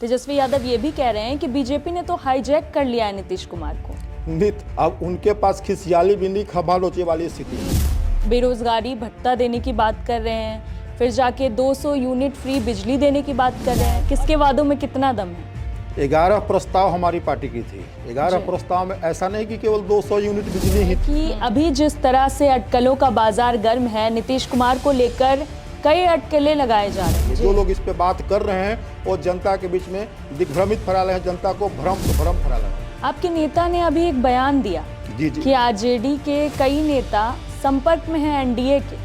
तेजस्वी यादव ये भी कह रहे हैं कि बीजेपी ने तो हाईजैक कर लिया है नीतीश कुमार को। नित अब उनके पास खिसियाली बिंदी खबा नोचे वाली स्थिति है। बेरोजगारी भत्ता देने की बात कर रहे हैं, फिर जाके 200 यूनिट फ्री बिजली देने की बात कर रहे हैं। किसके वादों में कितना दम है? 11 प्रस्ताव हमारी पार्टी की थी। 11 प्रस्ताव में ऐसा नहीं कि केवल 200 यूनिट बिजली ही कि अभी जिस तरह से अटकलों का बाजार गर्म है, नीतीश कुमार को लेकर कई अटकलें लगाए जा रहे हैं। जो लोग इस पे बात कर रहे हैं वो जनता के बीच में दिग्भ्रमित फैला रहे हैं, जनता को भ्रम फैला रहे हैं। आपके नेता ने अभी एक बयान दिया कि आरजेडी के कई नेता संपर्क में हैं एनडीए के,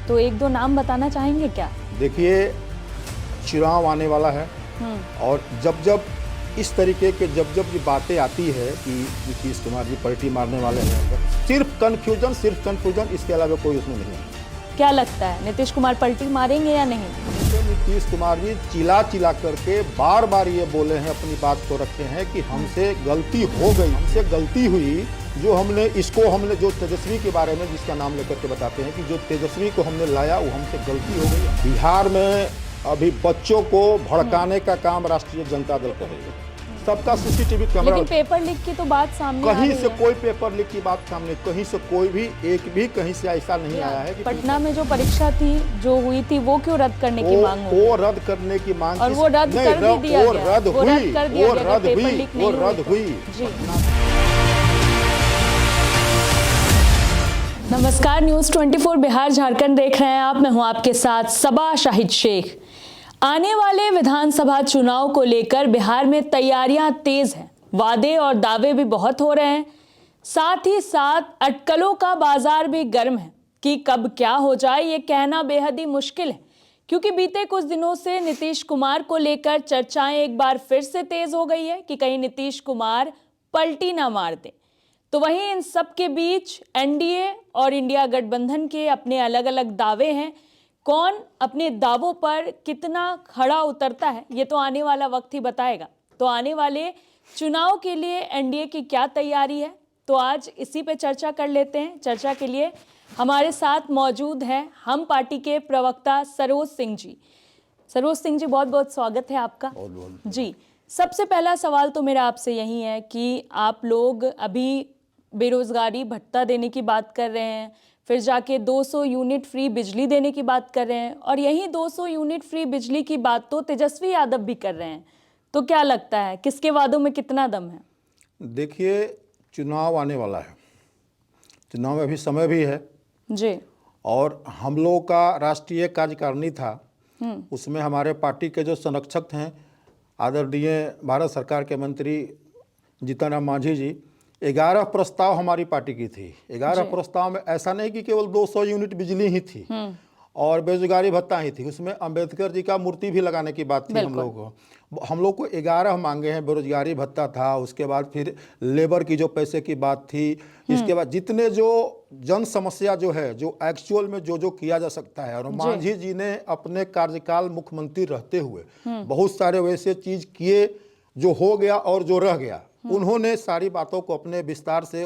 तो एक दो नाम बताना चाहेंगे क्या? देखिए, चुनाव आने वाला है और जब इस तरीके के जब ये बातें आती है कि नीतीश कुमार जी पलटी मारने वाले हैं, सिर्फ कन्फ्यूजन, इसके अलावा कोई उसमें नहीं है। क्या लगता है नीतीश कुमार पलटी मारेंगे या नहीं? नीतीश कुमार जी चिल्ला करके बार ये बोले हैं, अपनी बात को रखे हैं कि हमसे गलती हो गई, हमसे गलती हुई। जो हमने जो तेजस्वी के बारे में जिसका नाम लेकर के बताते हैं कि जो तेजस्वी को हमने लाया वो हमसे गलती हो गई। बिहार में अभी बच्चों को भड़काने का काम राष्ट्रीय जनता दल करेगा। सबका सीसीटीवी कैमरा, लेकिन पेपर लीक की तो बात सामने कहीं से कोई पेपर लीक की बात सामने, कहीं से कोई भी एक भी कहीं से ऐसा नहीं आया है कि पटना में जो परीक्षा थी जो हुई थी वो क्यों रद्द करने की मांग हो? वो रद्द करने की मांग, और वो रद्द कर दिया गया। वो रद्द हुई। नमस्कार, न्यूज़ 24 बिहार झारखंड देख रहे हैं आप। मैं हूं आपके साथ सबा शाहिद शेख। आने वाले विधानसभा चुनाव को लेकर बिहार में तैयारियां तेज हैं। वादे और दावे भी बहुत हो रहे हैं, साथ ही साथ अटकलों का बाजार भी गर्म है कि कब क्या हो जाए ये कहना बेहद ही मुश्किल है, क्योंकि बीते कुछ दिनों से नीतीश कुमार को लेकर चर्चाएं एक बार फिर से तेज हो गई है कि कहीं नीतीश कुमार पलटी ना मार दे। तो वहीं इन सब के बीच एनडीए और इंडिया गठबंधन के अपने अलग अलग दावे हैं। कौन अपने दावों पर कितना खड़ा उतरता है ये तो आने वाला वक्त ही बताएगा। तो आने वाले चुनाव के लिए एनडीए की क्या तैयारी है, तो आज इसी पे चर्चा कर लेते हैं। चर्चा के लिए हमारे साथ मौजूद हैं हम पार्टी के प्रवक्ता सरोज सिंह जी। सरोज सिंह जी, बहुत बहुत स्वागत है आपका। जी, सबसे पहला सवाल तो मेरा आपसे यही है कि आप लोग अभी बेरोजगारी भत्ता देने की बात कर रहे हैं, फिर जाके 200 यूनिट फ्री बिजली देने की बात कर रहे हैं, और यही 200 यूनिट फ्री बिजली की बात तो तेजस्वी यादव भी कर रहे हैं। तो क्या लगता है किसके वादों में कितना दम है? देखिए, चुनाव आने वाला है, चुनाव में अभी समय भी है जी, और हम लोगों का राष्ट्रीय कार्यकारिणी था, उसमें हमारे पार्टी के जो संरक्षक हैं आदरणीय भारत सरकार के मंत्री जीतन राम मांझी जी, 11 प्रस्ताव हमारी पार्टी की थी। 11 प्रस्ताव में ऐसा नहीं कि केवल 200 यूनिट बिजली ही थी और बेरोजगारी भत्ता ही थी, उसमें अंबेडकर जी का मूर्ति भी लगाने की बात थी। हम लोग को 11 मांगे हैं। बेरोजगारी भत्ता था, उसके बाद फिर लेबर की जो पैसे की बात थी, इसके बाद जितने जो जन समस्या जो है, जो एक्चुअल में जो किया जा सकता है। और मांझी जी ने अपने कार्यकाल मुख्यमंत्री रहते हुए बहुत सारे वैसे चीज किए जो हो गया और जो रह गया। उन्होंने सारी बातों को अपने विस्तार से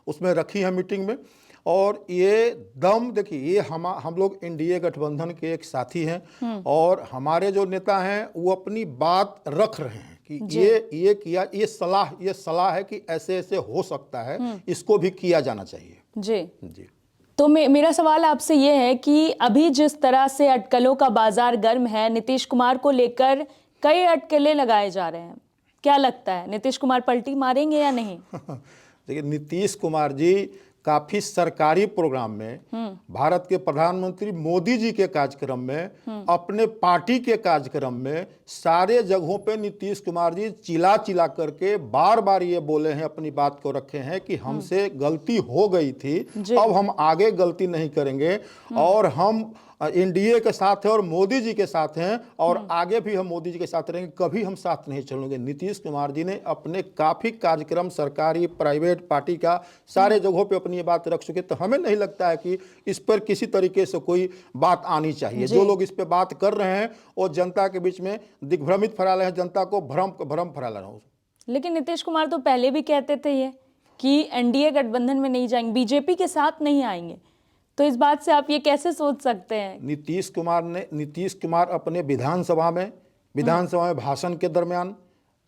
उसमें रखी है मीटिंग में। और ये दम, देखिए, ये हम लोग एनडीए गठबंधन के एक साथी हैं और हमारे जो नेता हैं वो अपनी बात रख रहे हैं कि ये किया, ये सलाह है कि ऐसे ऐसे हो सकता है, इसको भी किया जाना चाहिए। जी। तो मेरा सवाल आपसे ये है कि अभी जिस तरह से अटकलों का बाजार गर्म है, नीतीश कुमार को लेकर कई अटकलें लगाए जा रहे हैं, क्या लगता है नीतीश कुमार पलटी मारेंगे या नहीं? देखिए, नीतीश कुमार जी काफी सरकारी प्रोग्राम में, भारत के प्रधानमंत्री मोदी जी के कार्यक्रम में, अपने पार्टी के कार्यक्रम में, सारे जगहों पे नीतीश कुमार जी चिल्ला करके बार ये बोले हैं, अपनी बात को रखे हैं कि हमसे गलती हो गई थी, अब हम आगे गलती नहीं करेंगे और हम एनडीए के साथ हैं और मोदी जी के साथ हैं और आगे भी हम मोदी जी के साथ रहेंगे, कभी हम साथ नहीं चलेंगे। नीतीश कुमार जी ने अपने काफ़ी कार्यक्रम, सरकारी प्राइवेट पार्टी का सारे जगहों पे अपनी ये बात रख चुके। तो हमें नहीं लगता है कि इस पर किसी तरीके से कोई बात आनी चाहिए। जो लोग इस पर बात कर रहे हैं वो जनता के बीच में दिग्भ्रमित फैला रहे हैं, जनता को भ्रम फैला रहे हैं। लेकिन नीतीश कुमार तो पहले भी कहते थे ये कि एनडीए गठबंधन में नहीं जाएंगे, बीजेपी के साथ नहीं आएंगे, तो इस बात से आप ये कैसे सोच सकते हैं? नीतीश कुमार अपने विधानसभा में विधानसभा में भाषण के दरमियान,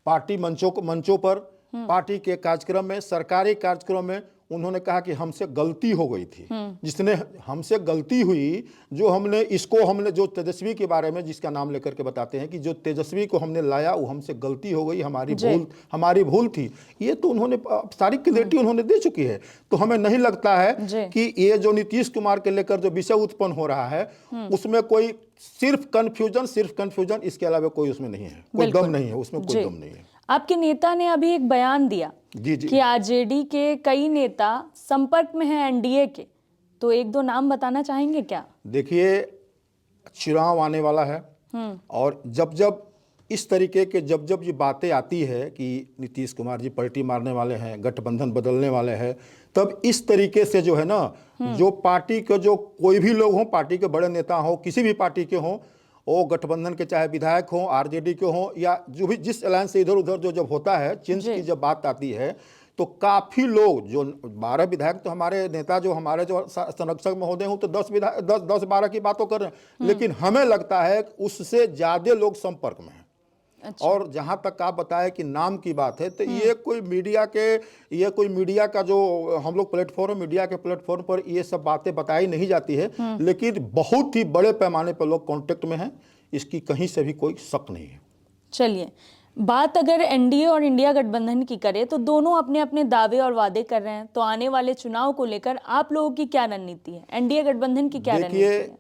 पार्टी मंचों पर, पार्टी के कार्यक्रम में, सरकारी कार्यक्रम में उन्होंने कहा कि हमसे गलती हो गई थी। जिसने हमसे गलती हुई, हमने जो तेजस्वी के बारे में जिसका नाम लेकर के बताते हैं कि जो तेजस्वी को हमने लाया वो हमसे गलती हो गई, हमारी भूल थी, ये तो उन्होंने सारी क्रेडिट उन्होंने दे चुकी है। तो हमें नहीं लगता है कि ये जो नीतीश कुमार के लेकर जो विषय उत्पन्न हो रहा है उसमें कोई सिर्फ कंफ्यूजन, इसके अलावा कोई उसमें नहीं है, कोई दम नहीं है उसमें, कोई दम नहीं है। आपके नेता ने अभी एक बयान दिया कि आरजेडी के कई नेता संपर्क में हैं एनडीए के, तो एक दो नाम बताना चाहेंगे क्या? देखिए, चुनाव आने वाला है और जब इस तरीके के जब ये बातें आती है कि नीतीश कुमार जी पलटी मारने वाले हैं, गठबंधन बदलने वाले हैं, तब इस तरीके से जो है ना, जो पार्टी के जो कोई भी लोग हों, पार्टी के बड़े नेता हों, किसी भी पार्टी के हों, वो गठबंधन के चाहे विधायक हों, आरजेडी के हों, या जो भी जिस अलायंस से इधर उधर जो जब होता है, चेंज की जब बात आती है, तो काफ़ी लोग जो 12 विधायक तो हमारे नेता जो हमारे जो संरक्षक महोदय हों तो 10-12 की बातों कर रहे हैं, लेकिन हमें लगता है उससे ज़्यादा लोग संपर्क में हैं। अच्छा। और जहां तक आप बताएं कि नाम की बात है, तो ये कोई मीडिया का जो हम लोग प्लेटफॉर्म, मीडिया के प्लेटफॉर्म पर ये सब बातें बताई नहीं जाती है, लेकिन बहुत ही बड़े पैमाने पर लोग कांटेक्ट में हैं, इसकी कहीं से भी कोई शक नहीं है। चलिए, बात अगर एनडीए और इंडिया गठबंधन की करें तो दोनों अपने अपने दावे और वादे कर रहे हैं, तो आने वाले चुनाव को लेकर आप लोगों की क्या रणनीति है, एनडीए गठबंधन की क्या रणनीति है?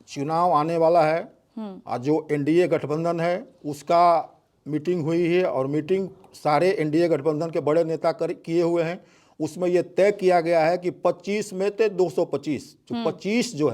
चुनाव आने वाला है, आज जो एनडीए गठबंधन है उसका मीटिंग हुई है और मीटिंग सारे एनडीए गठबंधन के बड़े नेता किए हुए हैं। उसमें यह तय किया गया है कि 25 में से 225 जो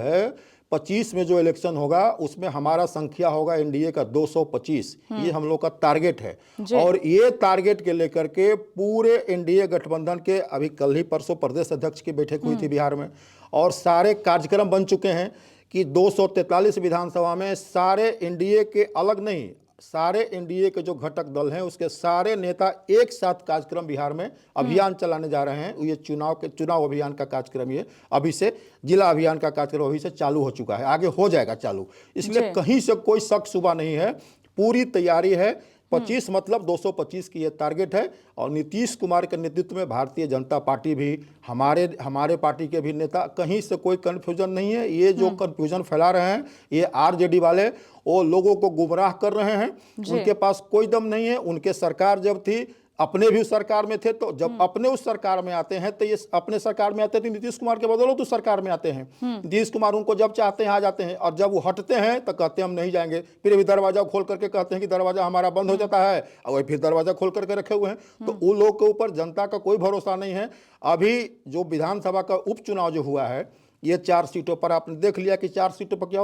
25 में जो इलेक्शन होगा उसमें हमारा संख्या होगा एनडीए का 225, ये हम लोग का टारगेट है। और ये टारगेट के लेकर के पूरे एनडीए गठबंधन के अभी कल ही परसों प्रदेश अध्यक्ष की बैठक हुई थी बिहार में, और सारे कार्यक्रम बन चुके हैं कि 243 विधानसभा में सारे एनडीए के अलग नहीं, सारे एनडीए के जो घटक दल हैं उसके सारे नेता एक साथ कार्यक्रम बिहार में अभियान चलाने जा रहे हैं। ये चुनाव अभियान का कार्यक्रम ये अभी से, जिला अभियान का कार्यक्रम अभी से चालू हो चुका है, आगे हो जाएगा चालू, इसलिए कहीं से कोई शक शुबा नहीं है, पूरी तैयारी है। 25 मतलब 225 की ये टारगेट है। और नीतीश कुमार के नेतृत्व में भारतीय जनता पार्टी भी, हमारे पार्टी के भी नेता, कहीं से कोई कन्फ्यूजन नहीं है। ये जो कन्फ्यूजन फैला रहे हैं ये आरजेडी वाले, वो लोगों को गुमराह कर रहे हैं, उनके पास कोई दम नहीं है। उनके सरकार जब थी, अपने भी सरकार में थे, तो जब अपने उस सरकार में आते हैं तो ये अपने सरकार में आते थे, नीतीश कुमार के बदौलत तो सरकार में आते हैं। नीतीश कुमार उनको जब चाहते हैं आ जाते हैं, और जब वो हटते हैं तो कहते हैं हम नहीं जाएंगे, फिर भी दरवाजा खोल करके कहते हैं कि दरवाजा हमारा बंद हो जाता है, और फिर दरवाजा खोल करके रखे हुए हैं। तो उन लोग के ऊपर जनता का कोई भरोसा नहीं है। अभी जो विधानसभा का उपचुनाव जो हुआ है, ये 4 सीटों पर आपने देख लिया कि 4 सीटों पर क्या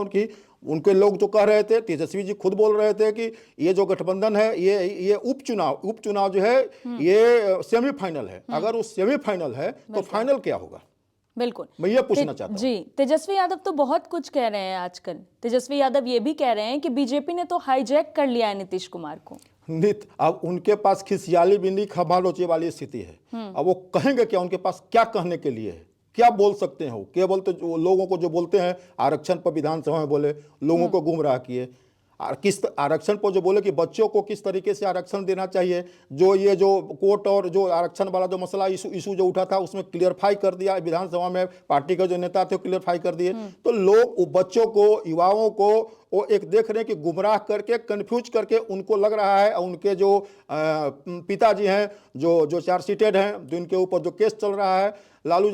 उनके लोग जो कह रहे थे, तेजस्वी जी खुद बोल रहे थे कि ये जो गठबंधन है ये उपचुनाव जो है ये सेमीफाइनल है। अगर वो सेमीफाइनल है तो फाइनल क्या होगा? बिल्कुल, मैं ये पूछना चाहता हूं। जी, तेजस्वी यादव तो बहुत कुछ कह रहे हैं आजकल। तेजस्वी यादव ये भी कह रहे हैं कि बीजेपी ने तो हाईजैक कर लिया है नीतीश कुमार को। अब उनके पास खिसियाली बिंदी खभा लोचे वाली स्थिति है। अब वो कहेंगे क्या? उनके पास क्या कहने के लिए है? क्या बोल सकते हैं? वो केवल तो लोगों को जो बोलते हैं आरक्षण पर विधानसभा में बोले, लोगों को गुमराह किए। किस आरक्षण पर जो बोले कि बच्चों को किस तरीके से आरक्षण देना चाहिए, ये जो कोर्ट और जो आरक्षण वाला जो मसला इशू जो उठा था उसमें क्लियरफाई कर दिया विधानसभा में, पार्टी के जो नेता थे क्लियरफाई कर दिए। तो लोग बच्चों को, युवाओं को वो एक देख रहे हैं कि गुमराह करके, कन्फ्यूज करके, उनको लग रहा है उनके जो पिताजी हैं जो चार्जशीटेड हैं, जिनके ऊपर जो केस चल रहा है, लालू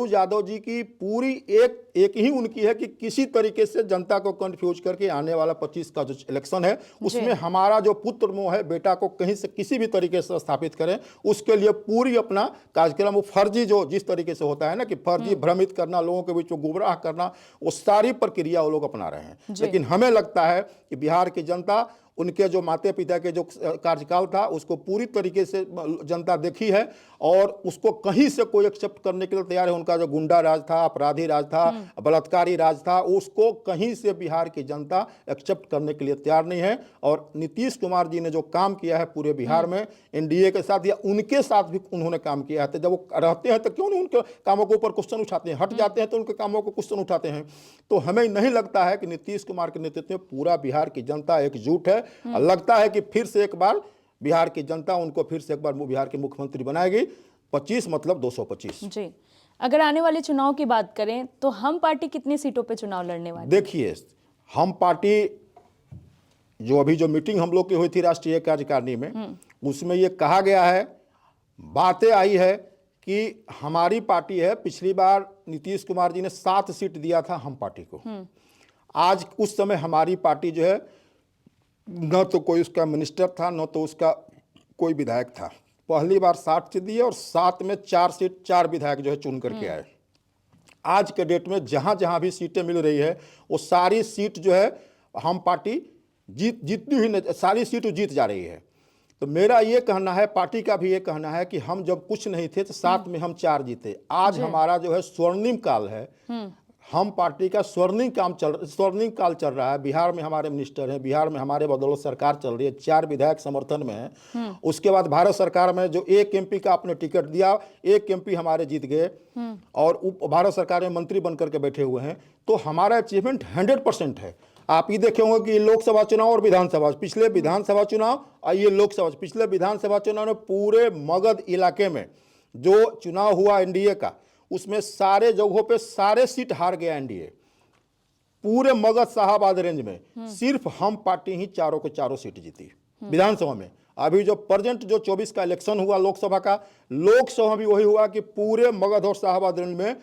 यादव जी की पूरी एक ही उनकी है कि किसी तरीके से जनता को कंफ्यूज करके आने वाला 25 का जो इलेक्शन है उसमें हमारा जो पुत्र मोह है, बेटा को कहीं से किसी भी तरीके से स्थापित करें, उसके लिए पूरी अपना कार्यक्रम, वो फर्जी जो जिस तरीके से होता है ना कि फर्जी भ्रमित करना, लोगों के बीच में गुमराह करना, वो सारी प्रक्रिया वो लोग अपना रहे हैं। लेकिन हमें लगता है कि बिहार की जनता उनके जो माता पिता के जो कार्यकाल था उसको पूरी तरीके से जनता देखी है और उसको कहीं से कोई एक्सेप्ट करने के लिए तैयार है। उनका जो गुंडा राज था, अपराधी राज था, बलात्कारी राज था, उसको कहीं से बिहार की जनता एक्सेप्ट करने के लिए तैयार नहीं है। और नीतीश कुमार जी ने जो काम किया है पूरे बिहार में एनडीए के साथ या उनके साथ भी उन्होंने काम किया है, तो जब वो रहते हैं तो क्यों नहीं उनके कामों के ऊपर क्वेश्चन उठाते हैं, हट जाते हैं तो उनके कामों को क्वेश्चन उठाते हैं। तो हमें नहीं लगता है कि नीतीश कुमार के नेतृत्व में पूरा बिहार की जनता एकजुट है। लगता है कि फिर से एक बार बिहार की जनता उनको फिर से एक बार बिहार के मुख्यमंत्री बनाएगी। 25 मतलब 225। जी, अगर आने वाले चुनाव की बात करें तो हम पार्टी कितनी सीटों पे चुनाव लड़ने वाली? देखिए, हम पार्टी जो अभी जो मीटिंग हम लोग की हुई थी राष्ट्रीय कार्यकारिणी में, उसमें ये कहा गया है, बातें आई है कि हमारी पार्टी है, पिछली बार नीतीश कुमार जी ने 7 सीट दिया था हम पार्टी को। आज उस समय हमारी पार्टी जो है न तो कोई उसका मिनिस्टर था न तो उसका कोई विधायक था। पहली बार 7 सीट दिए और 7 में 4 सीट 4 विधायक जो है चुन करके आए। आज के डेट में जहां जहां भी सीटें मिल रही है वो सारी सीट जो है हम पार्टी जीतती हुई सारी सीट जीत जा रही है। तो मेरा ये कहना है, पार्टी का भी ये कहना है कि हम जब कुछ नहीं थे तो 7 में हम 4 जीते। आज हमारा जो है स्वर्णिम काल है, हम पार्टी का स्वर्णिम काल चल रहा है। बिहार में हमारे मिनिस्टर हैं, बिहार में हमारे बदौलत सरकार चल रही है, 4 विधायक समर्थन में है। उसके बाद भारत सरकार में जो 1 एमपी का आपने टिकट दिया, 1 एमपी हमारे जीत गए और भारत सरकार में मंत्री बनकर के बैठे हुए हैं। तो हमारा अचीवमेंट 100% है। आप ये देखे होंगे कि लोकसभा चुनाव और विधानसभा, पिछले विधानसभा चुनाव और ये लोकसभा, पिछले विधानसभा चुनाव में पूरे मगध इलाके में जो चुनाव हुआ एनडीए का, उसमें सारे जगहों पे सारे सीट हार गया एनडीए। पूरे मगध शाहाबाद रेंज में सिर्फ हम पार्टी ही चारों के चारों सीट जीती विधानसभा में। अभी जो प्रेजेंट जो 24 का इलेक्शन हुआ लोकसभा का, लोकसभा भी वही हुआ कि पूरे मगध और शाहाबाद रेंज में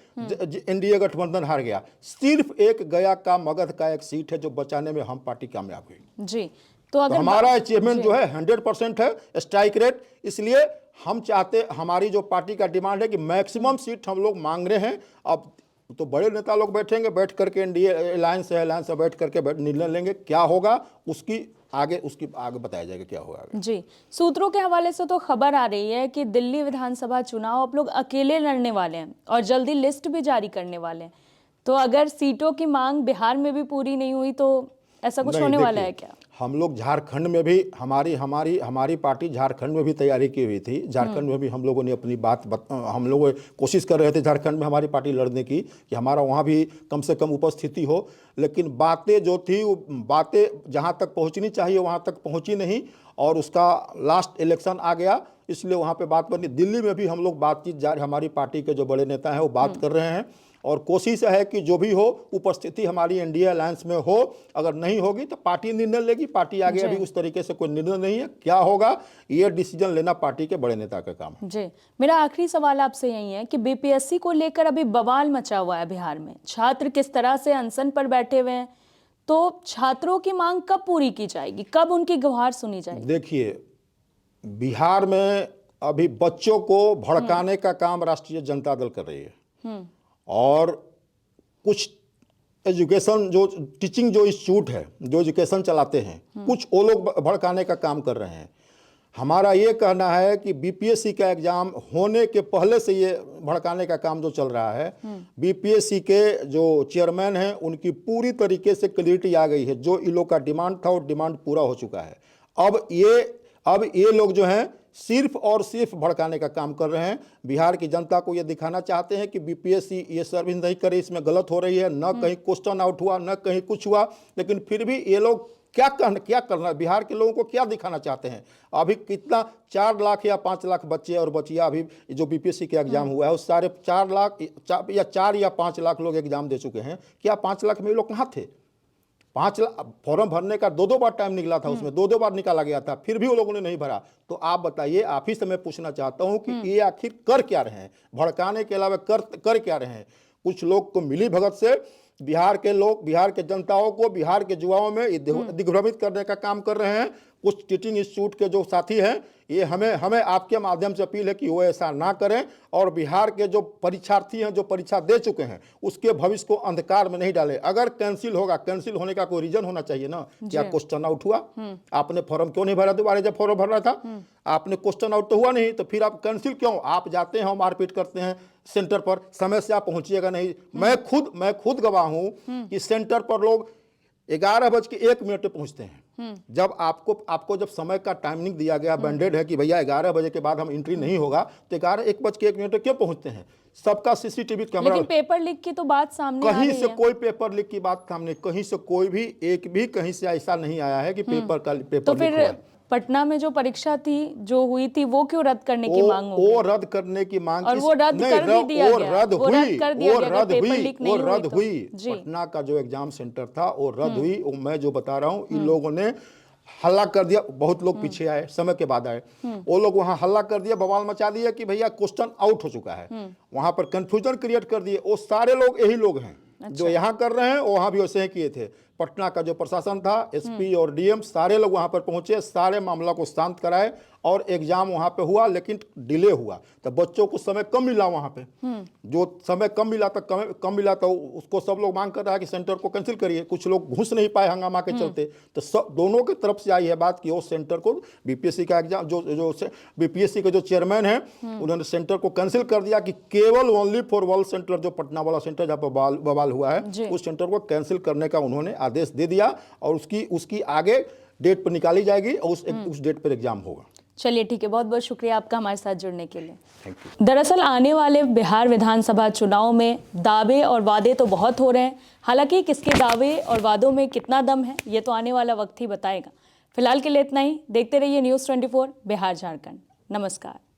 एनडीए गठबंधन हार गया। सिर्फ एक गया का मगध का एक सीट है जो बचाने में हम पार्टी कामयाब हुई। जी, तो अगर हमारा अचीवमेंट जो है 100% है, स्ट्राइक रेट। इसलिए हम चाहते, हमारी जो पार्टी का डिमांड है कि मैक्सिमम सीट हम लोग मांग रहे हैं। अब तो बड़े नेता लोग बैठेंगे, बैठ करके एनडीए अलायंस से बैठ करके निर्णय लेंगे, क्या होगा उसकी आगे बताया जाएगा क्या होगा आगे। जी, सूत्रों के हवाले से तो खबर आ रही है कि दिल्ली विधानसभा चुनाव आप लोग अकेले लड़ने वाले हैं और जल्दी लिस्ट भी जारी करने वाले हैं। तो अगर सीटों की मांग बिहार में भी पूरी नहीं हुई तो ऐसा कुछ होने वाला है क्या? हम लोग झारखंड में भी हमारी पार्टी झारखंड में भी तैयारी की हुई थी। झारखंड में भी हम लोगों ने अपनी हम लोग कोशिश कर रहे थे झारखंड में हमारी पार्टी लड़ने की कि हमारा वहाँ भी कम से कम उपस्थिति हो। लेकिन बातें जो थी वो बातें जहाँ तक पहुँचनी चाहिए वहाँ तक पहुँची नहीं और उसका लास्ट इलेक्शन आ गया, इसलिए वहाँ पे बात बनी। दिल्ली में भी हम लोग बातचीत जारी, हमारी पार्टी के जो बड़े नेता हैं वो बात कर रहे हैं और कोशिश है कि जो भी हो उपस्थिति हमारी एनडीए अलायंस में हो। अगर नहीं होगी तो पार्टी निर्णय लेगी। पार्टी आगे अभी उस तरीके से कोई निर्णय नहीं है, क्या होगा ये डिसीजन लेना पार्टी के बड़े नेता का काम है। जी, मेरा आखिरी सवाल आपसे यही है कि बीपीएससी को लेकर अभी बवाल मचा हुआ है बिहार में, छात्र किस तरह से अनशन पर बैठे हुए हैं, तो छात्रों की मांग कब पूरी की जाएगी, कब उनकी गुहार सुनी जाएगी? देखिए, बिहार में अभी बच्चों को भड़काने का काम राष्ट्रीय जनता दल कर रही है और कुछ एजुकेशन जो टीचिंग जो इंस्टीट्यूट है जो एजुकेशन चलाते हैं, कुछ वो लोग भड़काने का काम कर रहे हैं। हमारा ये कहना है कि बीपीएससी का एग्जाम होने के पहले से ये भड़काने का काम जो चल रहा है, बीपीएससी के जो चेयरमैन हैं उनकी पूरी तरीके से क्लियरिटी आ गई है। जो इन लोग का डिमांड था वो डिमांड पूरा हो चुका है। अब ये लोग जो हैं सिर्फ और सिर्फ भड़काने का काम कर रहे हैं। बिहार की जनता को ये दिखाना चाहते हैं कि बीपीएससी ये सर्विस नहीं करे, इसमें गलत हो रही है, न कहीं क्वेश्चन आउट हुआ न कहीं कुछ हुआ। लेकिन फिर भी ये लोग क्या करना, बिहार के लोगों को क्या दिखाना चाहते हैं? अभी कितना 4 लाख या 5 लाख बच्चे और बच्चियाँ अभी जो बीपीएससी के एग्जाम हुआ है उस सारे 4 लाख या 4 या 5 लाख लोग एग्जाम दे चुके हैं। क्या 5 लाख में ये लोग कहाँ थे? 5 लाख फॉर्म भरने का 2 बार टाइम निकला था, उसमें 2 बार निकाला गया था, फिर भी वो लोगों ने नहीं भरा। तो आप बताइए, आप ही से मैं पूछना चाहता हूं कि ये आखिर कर क्या रहे हैं? भड़काने के अलावा कर क्या रहे हैं? कुछ लोग को मिली भगत से बिहार के लोग, बिहार के जनताओं को, बिहार के युवाओं में दिग्भ्रमित करने का काम कर रहे हैं। कुछ टीचिंग इंस्टीट्यूट के जो साथी हैं, ये हमें आपके माध्यम से अपील है कि वो ऐसा ना करें और बिहार के जो परीक्षार्थी हैं, जो परीक्षा दे चुके हैं, उसके भविष्य को अंधकार में नहीं डालें। अगर कैंसिल होगा, कैंसिल होने का कोई रीजन होना चाहिए ना। क्या क्वेश्चन आउट हुआ? आपने फॉर्म क्यों नहीं भरा? दोबारा जब फॉर्म भरना था आपने क्वेश्चन आउट तो हुआ नहीं, तो फिर आप कैंसिल क्यों? आप जाते हैं, मारपीट करते हैं सेंटर पर, समय से आप पहुंचिएगा नहीं। मैं खुद गवाह हूं कि सेंटर पर लोग 11:01 पे पहुंचते हैं। जब आपको जब समय का टाइमिंग दिया गया, बैंडेड है कि भैया 11 बजे के बाद हम एंट्री नहीं होगा, तो 1:01 पे क्यों पहुंचते हैं? सबका सीसीटीवी कैमरा। लेकिन पेपर लीक की तो बात सामने आ कहीं रही से है। कोई पेपर लीक की बात सामने, कहीं से कोई भी एक भी कहीं से ऐसा नहीं आया है कि पेपर तो लीक हुआ फिर है। पटना में जो परीक्षा थी, जो हुई थी, वो क्यों रद्द करने की मांग हो वो रद्द करने की मांग, और वो रद्द कर भी दिया वो गया। रद्द वो रद्द हुई, कर दिया वो गया, अगर रद्द पेपर हुई, लीक वो नहीं हुई रद्द तो। हुई। जी। पटना का जो एग्जाम सेंटर था वो रद्द हुई। वो मैं जो बता रहा हूँ, इन लोगों ने हल्ला कर दिया। बहुत लोग पीछे आए, समय के बाद आए, वो लोग वहां हल्ला कर दिया, बवाल मचा दिया कि भैया क्वेश्चन आउट हो चुका है। वहां पर कंफ्यूजन क्रिएट कर दिए। वो सारे लोग यही लोग हैं जो यहाँ कर रहे हैं, वहां भी वैसे ही किए थे। पटना का जो प्रशासन था, एसपी और डीएम, सारे लोग वहां पर पहुंचे, सारे मामला को शांत कराए और एग्जाम वहां पे हुआ, लेकिन डिले हुआ। तो बच्चों को समय कम मिला वहां पे। जो समय कम मिला था, कम मिला तो उसको सब लोग मांग कर रहा है कि सेंटर को कैंसिल करिए। कुछ लोग घुस नहीं पाए हंगामा के चलते। तो सब दोनों की तरफ से आई है बात कि वो सेंटर को, बीपीएससी का एग्जाम जो बीपीएससी के जो चेयरमैन है, उन्होंने सेंटर को कैंसिल कर दिया कि केवल ओनली फॉर वर्ल्ड सेंटर, जो पटना वाला सेंटर जहाँ पर बवाल हुआ है, उस सेंटर को कैंसिल करने का उन्होंने आदेश दे दिया और उसकी आगे डेट पर निकाली जाएगी और उस डेट पर एग्जाम होगा। चलिए ठीक है, बहुत बहुत शुक्रिया आपका हमारे साथ जुड़ने के लिए। Thank you. दरअसल आने वाले बिहार विधानसभा चुनाव में दावे और वादे तो बहुत हो रहे हैं, हालांकि किसके दावे और वादों में कितना दम है ये तो आने वाला वक्त ही बताएगा। फिलहाल के लिए इतना ही। देखते रहिए News 24 बिहार झारखंड। नमस्कार।